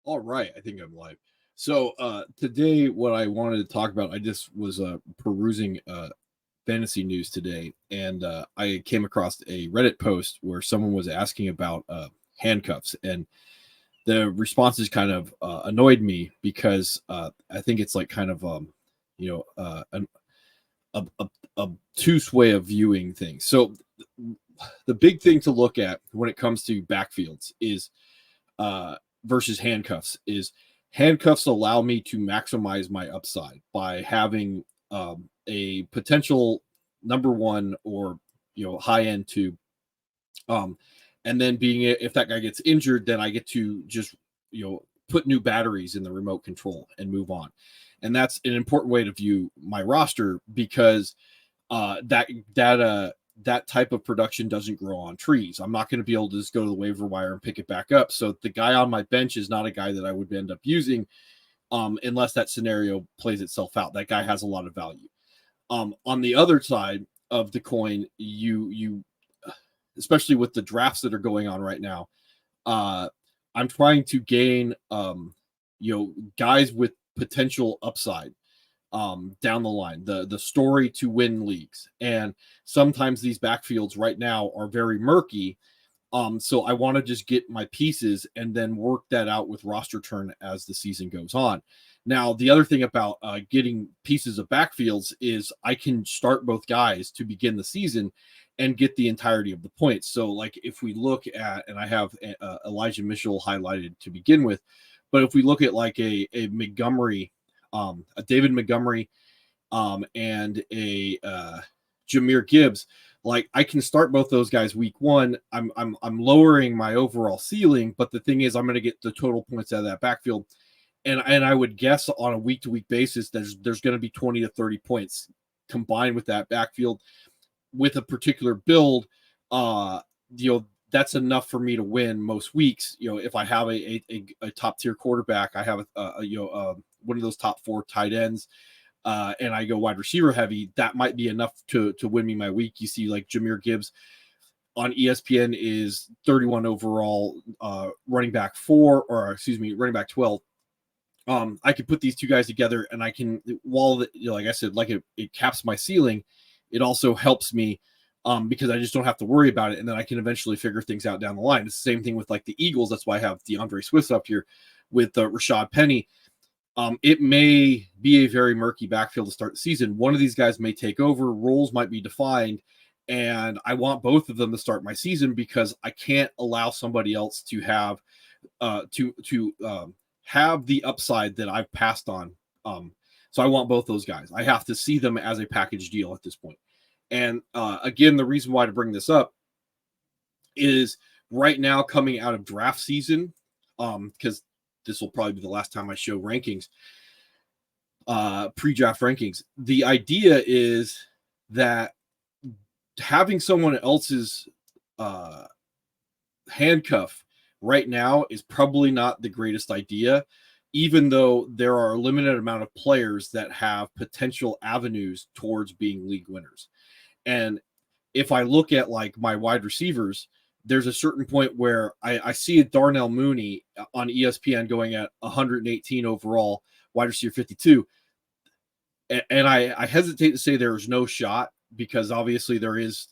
All right, I think I'm live. So today, what I wanted to talk about, I just was perusing fantasy news today, and I came across a Reddit post where someone was asking about handcuffs, and the responses kind of annoyed me because I think it's like kind of you know an, a obtuse way of viewing things. So the big thing to look at when it comes to backfields is uh, versus handcuffs is handcuffs allow me to maximize my upside by having a potential number one or high end two, um, and then being if that guy gets injured, then I get to just put new batteries in the remote control and move on, and that's an important way to view my roster because that that type of production doesn't grow on trees. I'm not going to be able to just go to the waiver wire and pick it back up. So the guy on my bench is not a guy that I would end up using unless that scenario plays itself out. That guy has a lot of value. On the other side of the coin, you especially with the drafts that are going on right now, I'm trying to gain guys with potential upside down the line, the story to win leagues. And sometimes these backfields right now are very murky. So I want to just get my pieces and then work that out with roster turn as the season goes on. Now, the other thing about getting pieces of backfields is I can start both guys to begin the season and get the entirety of the points. So, like if we look at, and I have Elijah Mitchell highlighted to begin with, but if we look at like a Montgomery, a David Montgomery, and a Jahmyr Gibbs, like I can start both those guys week one. I'm lowering my overall ceiling, but the thing is, I'm going to get the total points out of that backfield, and I would guess on a week to week basis, there's going to be 20 to 30 points combined with that backfield with a particular build. That's enough for me to win most weeks. If I have a top tier quarterback, I have one of those top four tight ends, and I go wide receiver heavy, that might be enough to win me my week. You see, like Jahmyr Gibbs on ESPN is 31 overall, running back 12. I could put these two guys together, and I can, like I said, like it caps my ceiling. It also helps me because I just don't have to worry about it, and then I can eventually figure things out down the line. It's the same thing with like the Eagles. That's why I have DeAndre Swift up here with Rashad Penny. It may be a very murky backfield to start the season. One of these guys may take over, roles might be defined, and I want both of them to start my season because I can't allow somebody else to have have the upside that I've passed on. So I want both those guys. I have to see them as a package deal at this point. And again, the reason why to bring this up is right now coming out of draft season, because this will probably be the last time I show rankings, pre-draft rankings. The idea is that having someone else's handcuff right now is probably not the greatest idea, even though there are a limited amount of players that have potential avenues towards being league winners. And if I look at like my wide receivers, there's a certain point where I see a Darnell Mooney on ESPN going at 118 overall, wide receiver 52. And I hesitate to say there is no shot because obviously there is,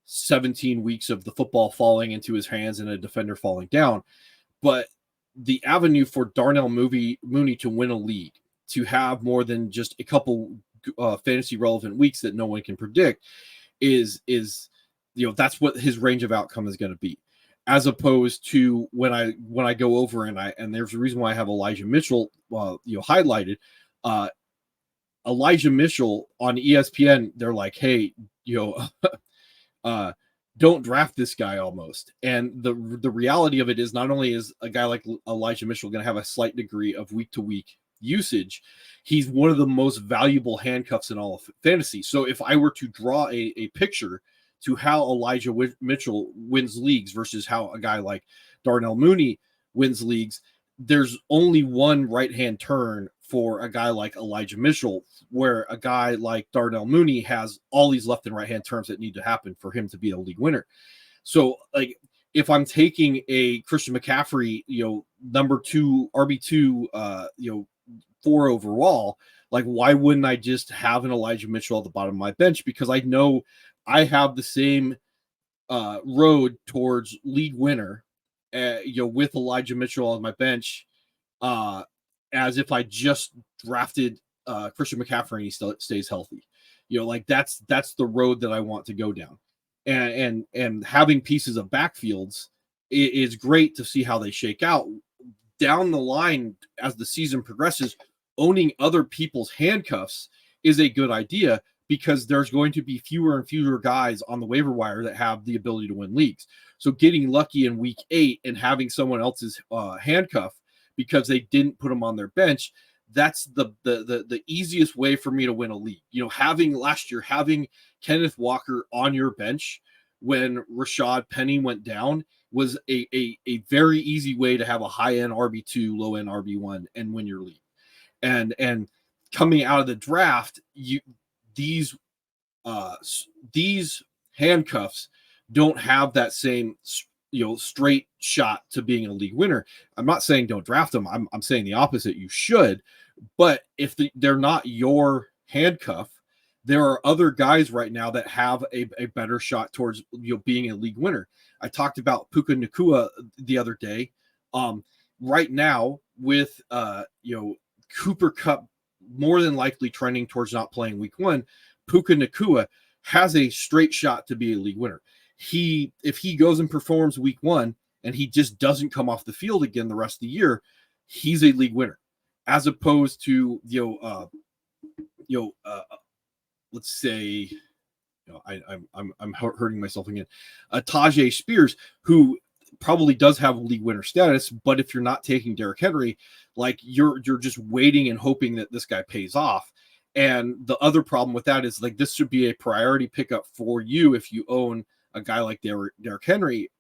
17 weeks of the football falling into his hands and a defender falling down. But the avenue for Darnell Mooney to win a league, to have more than just a couple fantasy relevant weeks that no one can predict is that's what his range of outcome is going to be, as opposed to when I go over and there's a reason why I have Elijah Mitchell highlighted. Elijah Mitchell on ESPN, they're like, hey, don't draft this guy almost. And the reality of it is, not only is a guy like Elijah Mitchell going to have a slight degree of week to week usage, he's one of the most valuable handcuffs in all of fantasy. So if I were to draw a picture to how Elijah Mitchell wins leagues versus how a guy like Darnell Mooney wins leagues, there's only one right-hand turn for a guy like Elijah Mitchell, where a guy like Darnell Mooney has all these left and right-hand turns that need to happen for him to be a league winner. So, like, if I'm taking a Christian McCaffrey, number 2 RB2, 4 overall, like, why wouldn't I just have an Elijah Mitchell at the bottom of my bench? Because I know I have the same road towards league winner, with Elijah Mitchell on my bench, as if I just drafted Christian McCaffrey and he still stays healthy. Like, that's the road that I want to go down. And having pieces of backfields is great to see how they shake out down the line as the season progresses. Owning other people's handcuffs is a good idea, because there's going to be fewer and fewer guys on the waiver wire that have the ability to win leagues. So getting lucky in week 8 and having someone else's handcuff because they didn't put them on their bench, that's the easiest way for me to win a league. Last year, having Kenneth Walker on your bench when Rashad Penny went down was a very easy way to have a high-end RB2, low-end RB1 and win your league. And coming out of the draft, these handcuffs don't have that same straight shot to being a league winner. I'm not saying don't draft them. I'm saying the opposite. You should, but if they're not your handcuff, there are other guys right now that have a better shot towards being a league winner. I talked about Puka Nacua the other day. Right now with Cooper Kupp more than likely trending towards not playing week 1, Puka Nacua has a straight shot to be a league winner. If he goes and performs week 1 and he just doesn't come off the field again the rest of the year, he's a league winner, as opposed to let's say, I'm hurting myself again, Tajay Spears, who probably does have league winner status, but if you're not taking Derrick Henry, like, you're just waiting and hoping that this guy pays off. And the other problem with that is, like, this should be a priority pickup for you if you own a guy like Derrick Henry.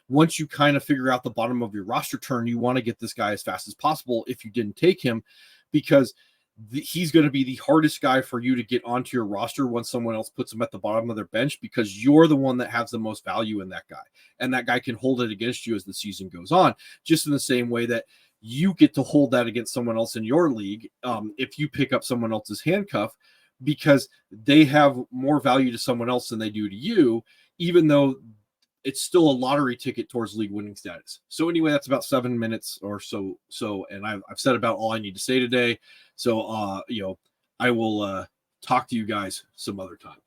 Once you kind of figure out the bottom of your roster turn, you want to get this guy as fast as possible if you didn't take him, because he's going to be the hardest guy for you to get onto your roster once someone else puts him at the bottom of their bench, because you're the one that has the most value in that guy. And that guy can hold it against you as the season goes on, just in the same way that you get to hold that against someone else in your league if you pick up someone else's handcuff, because they have more value to someone else than they do to you, even though it's still a lottery ticket towards league winning status. So anyway, that's about 7 minutes or so. And I've said about all I need to say today. So, I will talk to you guys some other time.